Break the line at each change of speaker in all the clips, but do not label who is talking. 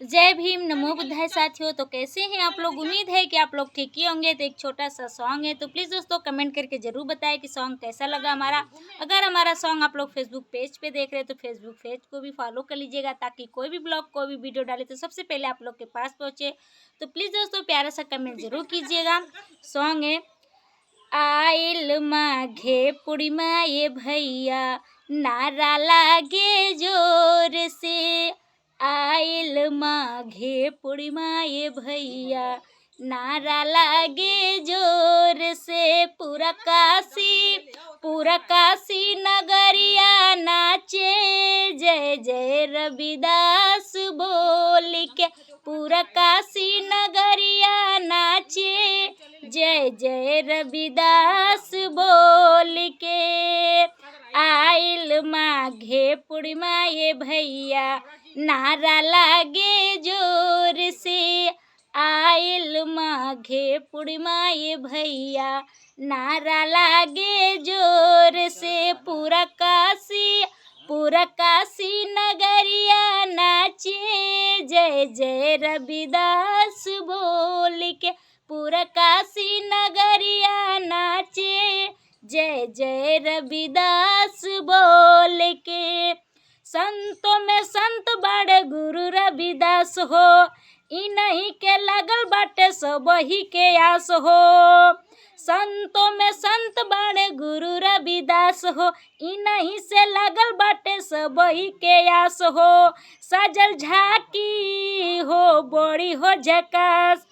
जय भीम, नमो बुद्धाय साथियों। तो कैसे हैं आप लोग? उम्मीद है कि आप लोग ठीक ही होंगे। तो एक छोटा सा सॉन्ग है, तो प्लीज़ दोस्तों कमेंट करके ज़रूर बताएं कि सॉन्ग कैसा लगा हमारा। अगर हमारा सॉन्ग आप लोग फेसबुक पेज पे देख रहे हैं तो फेसबुक पेज को भी फॉलो कर लीजिएगा, ताकि कोई भी ब्लॉग कोई भी वीडियो डाले तो सबसे पहले आप लोग के पास पहुँचे। तो प्लीज़ दोस्तों प्यारा सा कमेंट ज़रूर कीजिएगा। सॉन्ग है आइल माघे पूर्णिमा ये भैया, नारा लागे जोर से। आइल माघे पूर्णिमा ये भैया, नारा लागे जोर से। पूरा काशी नगरिया नाचे, जय जय रविदास बोल के। पूरा काशी नगरिया नाचे, जय जय रविदास बोल के। आइल माघे पूर्णिमा ये भैया, नारा लागे जोर से। आइल माघे पूर्णिमा ये भैया, नारा लागे जोर से। पूरा काशी नगरिया नाचे, जय जय रविदास बोल के। पूरा काशी नगरिया नाचे, जय जय रविदास बोल के। संतों में संत बड़े गुरु रविदास हो, इन्हीं के लगल बाटे सबही के आस हो। संतों में संत बड़े गुरु रविदास हो, इन्हीं से लगल बाटे सबही के आस हो। सजल झाकी हो बड़ी हो झकास,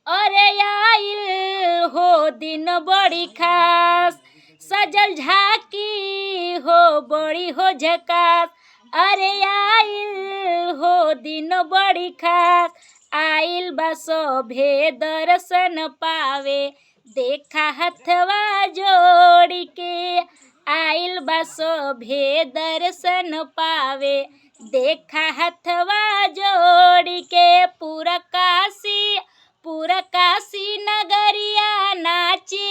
अरे आइल हो दिन बड़ी खास। सजल झाकी हो बड़ी हो झकास, अरे आइल हो दिन बड़ी खास। आइल बा सभे दर्शन पावे, देखा हथवा जोड़ के। आइल बा सभे दर्शन पावे, देखा हथवा जोड़ के। पूरा काशी नगरिया नाचे,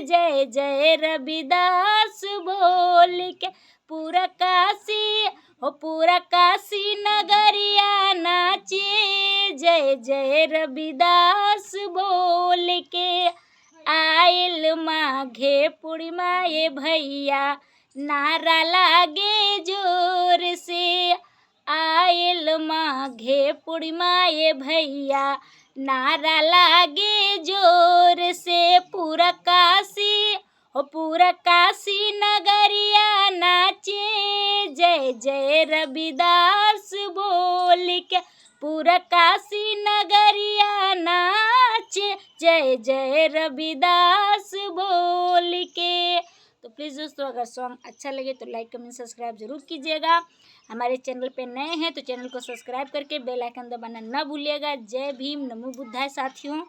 जय जय रविदास बोल के। पूरा काशी नगरिया नाचे, जय जय रविदास बोल के। आइल माघे पूर्णिमा ये भैया, नारा लागे जोर से। आइल माघे पूर्णिमा ये भैया, नारा लागे जोर से। पूरा काशी नगरिया नाचे, जय जय रविदास बोल के। पूरा काशी नगरिया नाचे, जय जय रविदास बोल के। तो प्लीज़ दोस्तों अगर सॉन्ग अच्छा लगे तो लाइक कमेंट सब्सक्राइब जरूर कीजिएगा। हमारे चैनल पे नए हैं तो चैनल को सब्सक्राइब करके बेल आइकन दबाना ना भूलिएगा। जय भीम, नमो बुद्धाय साथियों।